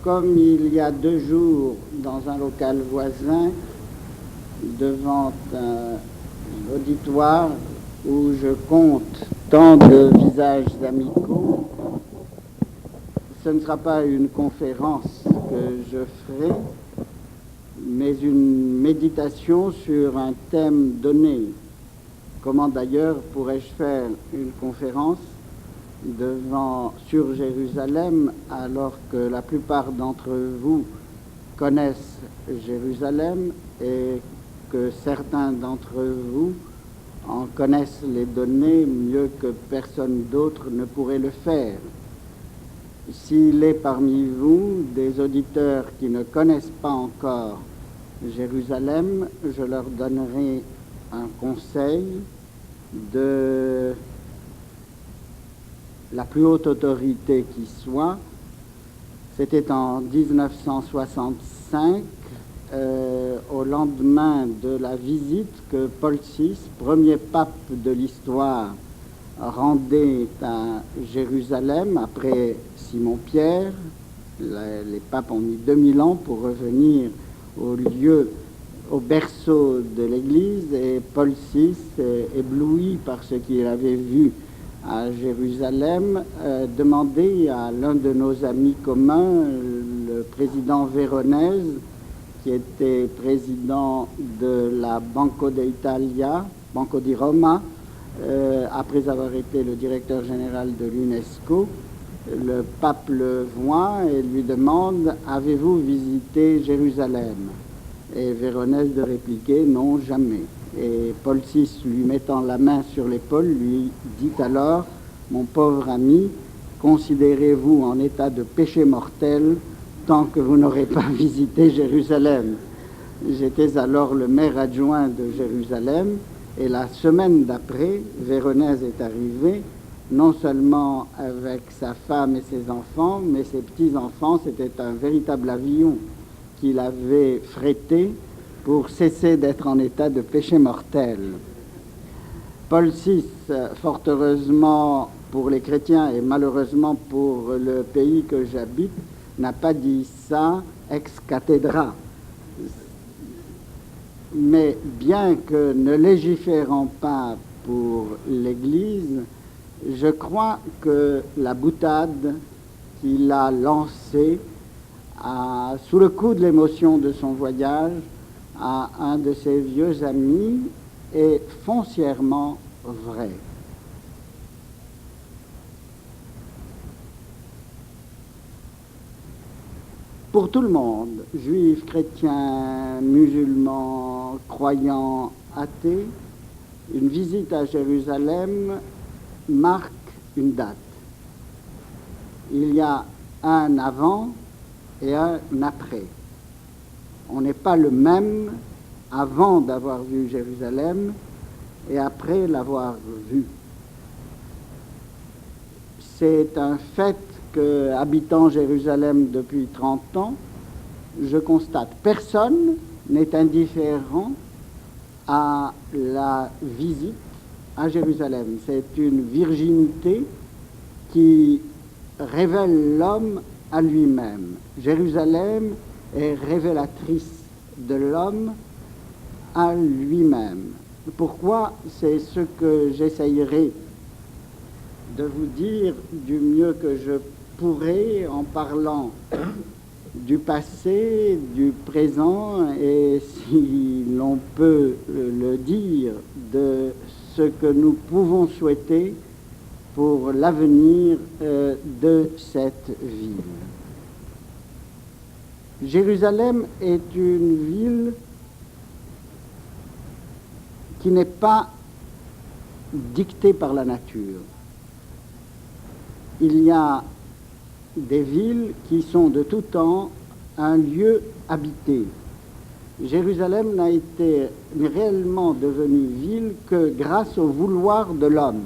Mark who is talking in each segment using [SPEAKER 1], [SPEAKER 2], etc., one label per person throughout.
[SPEAKER 1] comme il y a 2 jours, dans un local voisin, devant un auditoire où je compte tant de visages amicaux, ce ne sera pas une conférence que je ferai, mais une méditation sur un thème donné. Comment d'ailleurs pourrais-je faire une conférence sur Jérusalem alors que la plupart d'entre vous connaissent Jérusalem et que certains d'entre vous en connaissent les données mieux que personne d'autre ne pourrait le faire. S'il est parmi vous des auditeurs qui ne connaissent pas encore Jérusalem, je leur donnerai un conseil de la plus haute autorité qui soit. C'était en 1965, au lendemain de la visite que Paul VI, premier pape de l'histoire, rendait à Jérusalem après Simon-Pierre. Les papes ont mis 2000 ans pour revenir au berceau de l'Église, et Paul VI, ébloui par ce qu'il avait vu à Jérusalem, demandait à l'un de nos amis communs, le président Veronese, qui était président de la Banco d'Italia, Banco di Roma, après avoir été le directeur général de l'UNESCO. Le pape le voit et lui demande « Avez-vous visité Jérusalem ?» Et Veronese de répliquer « Non, jamais ». Et Paul VI, lui mettant la main sur l'épaule, lui dit alors « Mon pauvre ami, considérez-vous en état de péché mortel tant que vous n'aurez pas visité Jérusalem ». J'étais alors le maire adjoint de Jérusalem, et la semaine d'après, Veronese est arrivé, non seulement avec sa femme et ses enfants, mais ses petits-enfants. C'était un véritable avion qu'il avait frété pour cesser d'être en état de péché mortel. Paul VI, fort heureusement pour les chrétiens et malheureusement pour le pays que j'habite, n'a pas dit ça ex cathedra. Mais bien que ne légiférant pas pour l'Église, je crois que la boutade qu'il a lancée sous le coup de l'émotion de son voyage à un de ses vieux amis est foncièrement vraie. Pour tout le monde, juifs, chrétiens, musulmans, croyants, athées, une visite à Jérusalem marque une date. Il y a un avant et un après. On n'est pas le même avant d'avoir vu Jérusalem et après l'avoir vu. C'est un fait que, habitant Jérusalem depuis 30 ans, je constate personne n'est indifférent à la visite à Jérusalem. C'est une virginité qui révèle l'homme à lui-même. Jérusalem est révélatrice de l'homme à lui-même. Pourquoi? C'est ce que j'essayerai de vous dire du mieux que je pourrai en parlant du passé, du présent et, si l'on peut le dire, de ce que nous pouvons souhaiter pour l'avenir de cette ville. Jérusalem est une ville qui n'est pas dictée par la nature. Il y a des villes qui sont de tout temps un lieu habité. Jérusalem n'a été réellement devenue ville que grâce au vouloir de l'homme.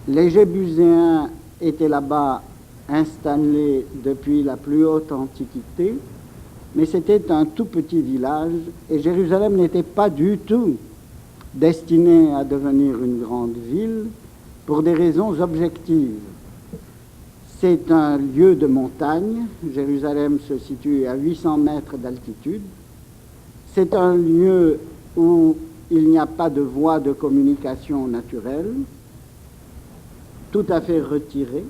[SPEAKER 1] Les Jébuséens étaient là-bas installés depuis la plus haute antiquité, mais c'était un tout petit village et Jérusalem n'était pas du tout destinée à devenir une grande ville pour des raisons objectives. C'est un lieu de montagne. Jérusalem se situe à 800 mètres d'altitude. C'est un lieu où il n'y a pas de voie de communication naturelle, tout à fait retiré.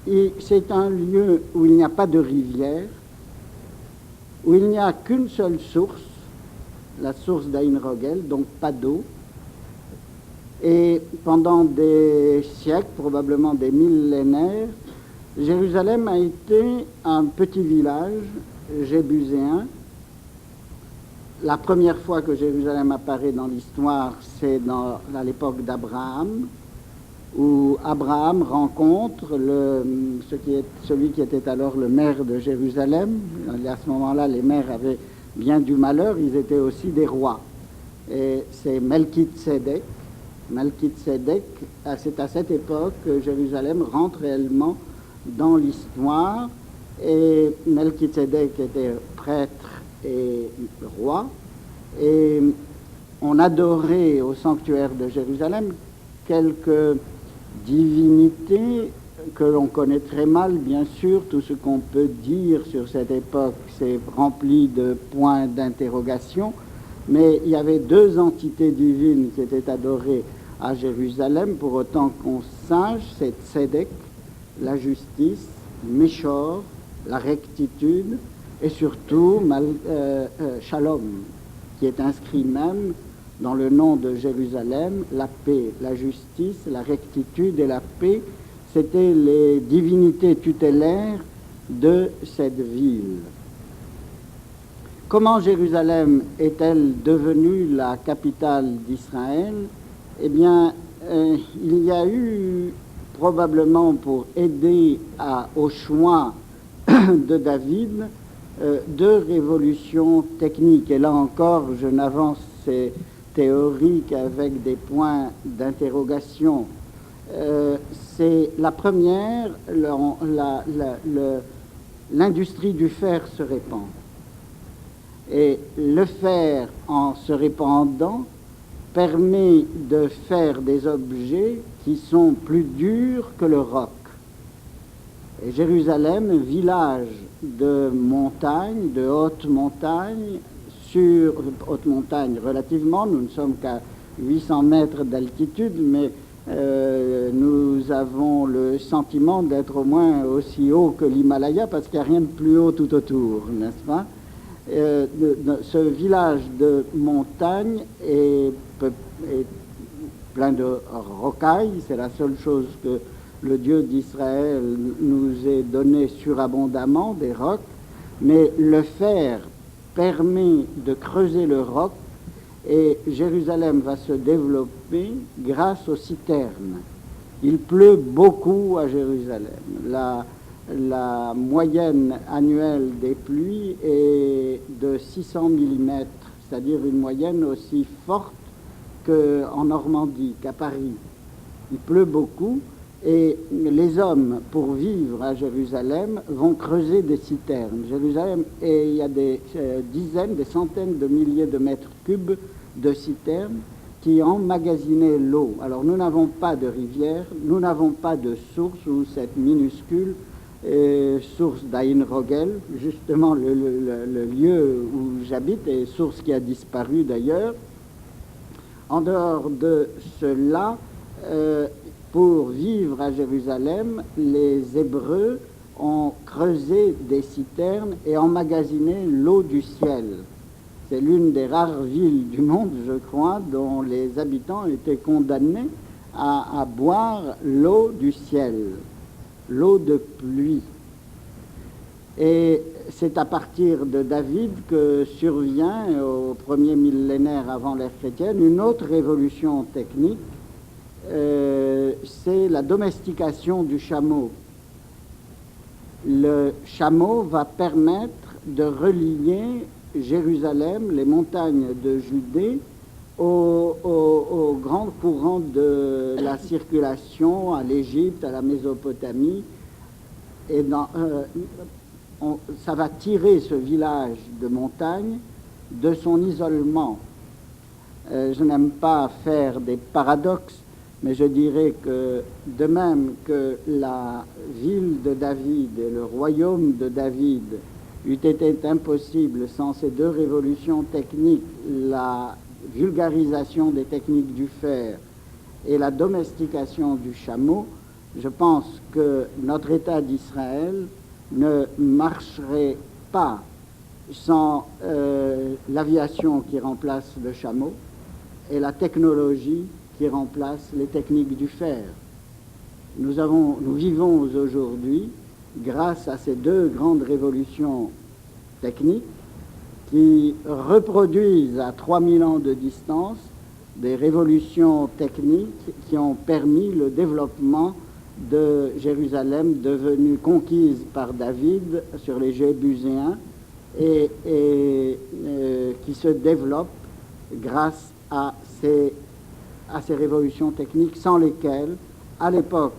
[SPEAKER 1] Et c'est un lieu où il n'y a pas de rivière, où il n'y a qu'une seule source, la source d'Ain Rogel, donc pas d'eau. Et pendant des siècles, probablement des millénaires, Jérusalem a été un petit village jébuséen. La première fois que Jérusalem apparaît dans l'histoire, c'est à l'époque d'Abraham, où Abraham rencontre celui qui était alors le maire de Jérusalem. Et à ce moment-là, les maires avaient bien du malheur, ils étaient aussi des rois. Et c'est Melchitsédek. Melchitsédek, c'est à cette époque que Jérusalem rentre réellement dans l'histoire. Et Melchitsédek était prêtre et roi. Et on adorait au sanctuaire de Jérusalem quelques divinités que l'on connaît très mal, bien sûr. Tout ce qu'on peut dire sur cette époque, c'est rempli de points d'interrogation. Mais il y avait deux entités divines qui étaient adorées à Jérusalem, pour autant qu'on sache, c'est Tzedek, la justice, Meshor, la rectitude, et surtout Shalom, qui est inscrit même dans le nom de Jérusalem, la paix, la justice, la rectitude et la paix. C'étaient les divinités tutélaires de cette ville. Comment Jérusalem est-elle devenue la capitale d'Israël? Eh bien, il y a eu probablement, pour aider au choix de David, deux révolutions techniques. Et là encore, je n'avance ces théories qu'avec des points d'interrogation. C'est la première, l'industrie du fer se répand. Et le fer, en se répandant, permet de faire des objets qui sont plus durs que le roc. Et Jérusalem, village de montagne, de haute montagne, sur haute montagne relativement, nous ne sommes qu'à 800 mètres d'altitude, mais nous avons le sentiment d'être au moins aussi haut que l'Himalaya, parce qu'il n'y a rien de plus haut tout autour, n'est-ce pas? Ce village de montagne est plein de rocailles, c'est la seule chose que le Dieu d'Israël nous ait donné surabondamment, des rocs, mais le fer permet de creuser le roc et Jérusalem va se développer grâce aux citernes. Il pleut beaucoup à Jérusalem. La moyenne annuelle des pluies est de 600 mm, c'est-à-dire une moyenne aussi forte qu'en Normandie, qu'à Paris. Il pleut beaucoup et les hommes, pour vivre à Jérusalem, vont creuser des citernes. Jérusalem, et il y a des dizaines, des centaines de milliers de mètres cubes de citernes qui emmagasinaient l'eau. Alors nous n'avons pas de rivière, nous n'avons pas de source où cette minuscule source d'Ain Rogel, justement le lieu où j'habite, et source qui a disparu d'ailleurs. En dehors de cela, pour vivre à Jérusalem, les Hébreux ont creusé des citernes et emmagasiné l'eau du ciel. C'est l'une des rares villes du monde, je crois, dont les habitants étaient condamnés à boire l'eau du ciel, l'eau de pluie. Et c'est à partir de David que survient, au premier millénaire avant l'ère chrétienne, une autre révolution technique, c'est la domestication du chameau. Le chameau va permettre de relier Jérusalem, les montagnes de Judée, au grand courant de la circulation à l'Égypte, à la Mésopotamie. Et ça va tirer ce village de montagne de son isolement. Je n'aime pas faire des paradoxes, mais je dirais que de même que la ville de David et le royaume de David eût été impossible sans ces deux révolutions techniques, la vulgarisation des techniques du fer et la domestication du chameau, je pense que notre État d'Israël ne marcherait pas sans l'aviation qui remplace le chameau et la technologie qui remplace les techniques du fer. Nous vivons aujourd'hui, grâce à ces deux grandes révolutions techniques qui reproduisent à 3000 ans de distance des révolutions techniques qui ont permis le développement de Jérusalem, devenue conquise par David sur les Jébuséens et qui se développe grâce à ces révolutions techniques sans lesquelles, à l'époque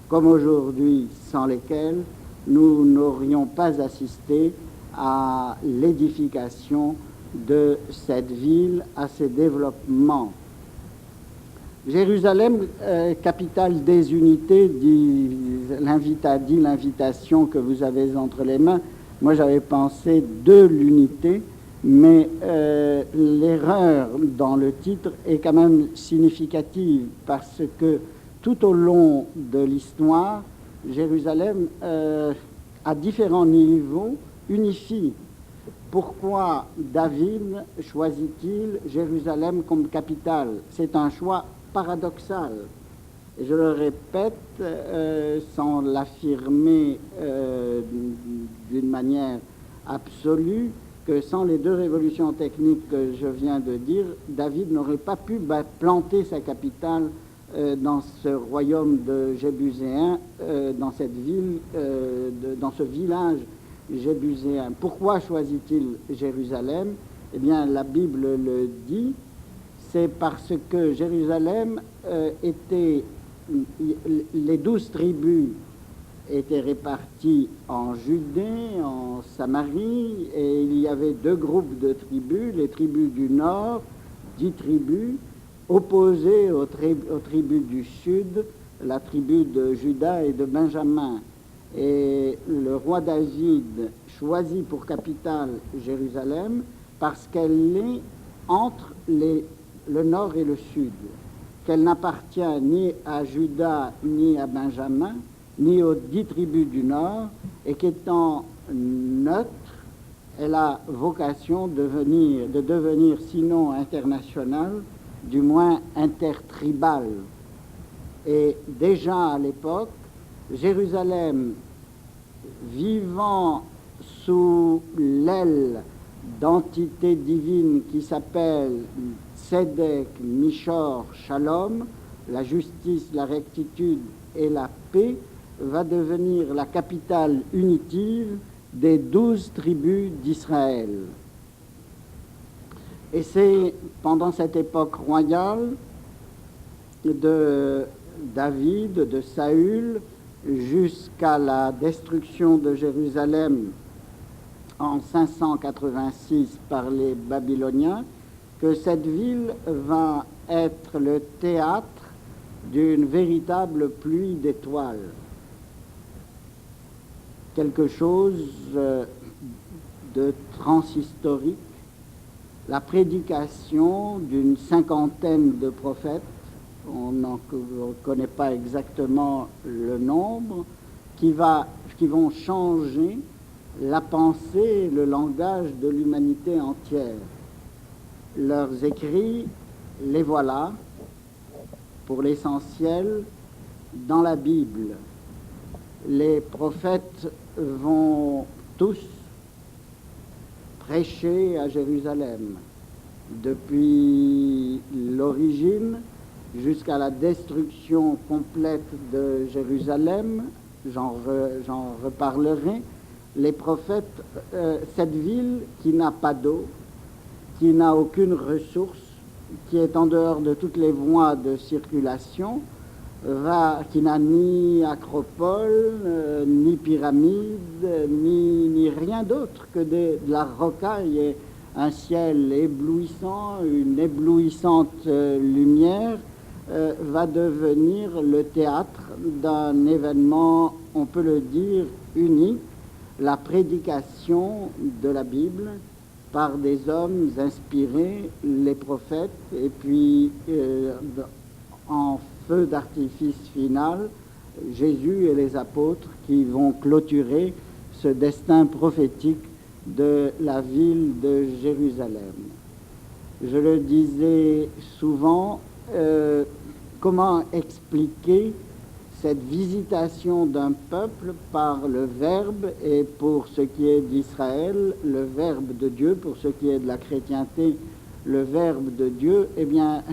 [SPEAKER 1] comme aujourd'hui, sans lesquelles nous n'aurions pas assisté à l'édification de cette ville, à ses développements. Jérusalem, capitale des unités, dit l'invitation que vous avez entre les mains. Moi, j'avais pensé de l'unité, mais l'erreur dans le titre est quand même significative parce que tout au long de l'histoire, Jérusalem, à différents niveaux, unifie. Pourquoi David choisit-il Jérusalem comme capitale? C'est un choix paradoxal. Et je le répète, sans l'affirmer d'une manière absolue, que sans les deux révolutions techniques que je viens de dire, David n'aurait pas pu planter sa capitale dans ce royaume de Jébuséens, dans cette ville, dans ce village jébuséen. Pourquoi choisit-il Jérusalem? Eh bien, la Bible le dit, c'est parce que Jérusalem les 12 tribus étaient réparties en Judée, en Samarie, et il y avait deux groupes de tribus, les tribus du nord, 10 tribus, opposées aux tribus du sud, la tribu de Juda et de Benjamin. Et le roi David choisit pour capitale Jérusalem parce qu'elle est entre le nord et le sud, qu'elle n'appartient ni à Juda ni à Benjamin, ni aux 10 tribus du nord, et qu'étant neutre, elle a vocation de devenir sinon internationale, du moins intertribale. Et déjà à l'époque, Jérusalem, vivant sous l'aile d'entités divines qui s'appellent Tzedek, Mishor, Shalom, la justice, la rectitude et la paix, va devenir la capitale unitive des 12 tribus d'Israël. Et c'est pendant cette époque royale de David, de Saül, jusqu'à la destruction de Jérusalem en 586 par les Babyloniens, que cette ville va être le théâtre d'une véritable pluie d'étoiles. Quelque chose de transhistorique, la prédication d'une cinquantaine de prophètes, on ne connaît pas exactement le nombre, qui vont changer la pensée, le langage de l'humanité entière. Leurs écrits, les voilà, pour l'essentiel, dans la Bible. Les prophètes vont tous prêcher à Jérusalem, depuis l'origine jusqu'à la destruction complète de Jérusalem. J'en reparlerai. Les prophètes, cette ville qui n'a pas d'eau, qui n'a aucune ressource, qui est en dehors de toutes les voies de circulation, qui n'a ni acropole, ni pyramide, ni rien d'autre que de la rocaille et un ciel éblouissant, une éblouissante lumière, va devenir le théâtre d'un événement, on peut le dire, unique, la prédication de la Bible par des hommes inspirés, les prophètes, et puis en feu d'artifice final, Jésus et les apôtres qui vont clôturer ce destin prophétique de la ville de Jérusalem. Je le disais souvent, comment expliquer cette visitation d'un peuple par le Verbe, et pour ce qui est d'Israël, le Verbe de Dieu, pour ce qui est de la chrétienté, le Verbe de Dieu. Eh bien,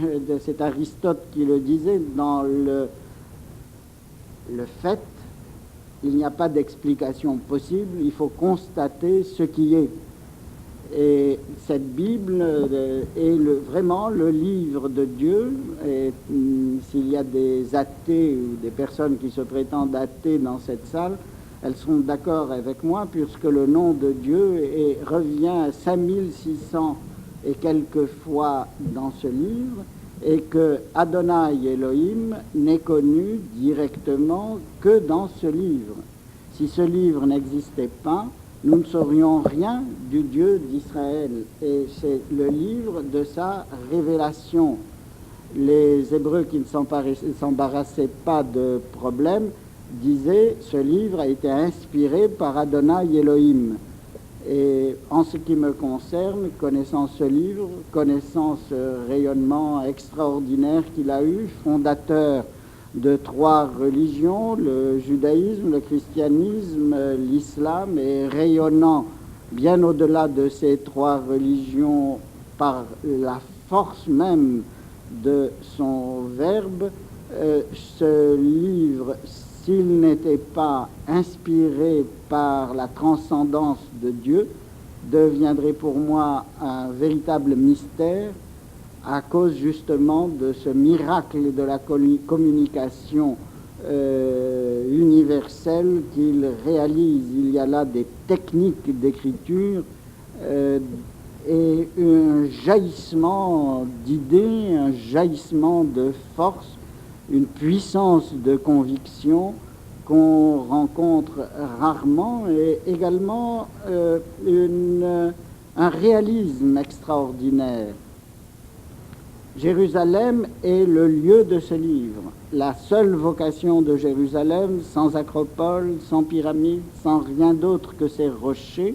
[SPEAKER 1] c'est Aristote qui le disait, dans le fait, il n'y a pas d'explication possible, il faut constater ce qui est. Et cette Bible est vraiment le livre de Dieu. Et s'il y a des athées ou des personnes qui se prétendent athées dans cette salle, elles seront d'accord avec moi, puisque le nom de Dieu revient à 5600 et quelques fois dans ce livre, et que Adonai Elohim n'est connu directement que dans ce livre. Si ce livre n'existait pas, nous ne saurions rien du Dieu d'Israël, et c'est le livre de sa révélation. Les Hébreux qui ne s'embarrassaient pas de problème disaient: ce livre a été inspiré par Adonai Elohim. Et en ce qui me concerne, connaissant ce livre, connaissant ce rayonnement extraordinaire qu'il a eu, fondateur de 3 religions, le judaïsme, le christianisme, l'islam, et rayonnant bien au-delà de ces 3 religions par la force même de son verbe, ce livre, s'il n'était pas inspiré par la transcendance de Dieu, deviendrait pour moi un véritable mystère, à cause justement de ce miracle de la communication universelle qu'il réalise. Il y a là des techniques d'écriture et un jaillissement d'idées, un jaillissement de force, une puissance de conviction qu'on rencontre rarement, et également un réalisme extraordinaire. Jérusalem est le lieu de ce livre. La seule vocation de Jérusalem, sans acropole, sans pyramide, sans rien d'autre que ces rochers,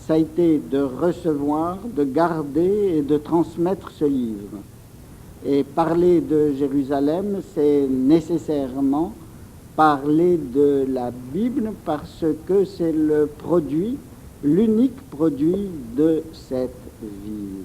[SPEAKER 1] ça a été de recevoir, de garder et de transmettre ce livre. Et parler de Jérusalem, c'est nécessairement parler de la Bible, parce que c'est le produit, l'unique produit de cette ville.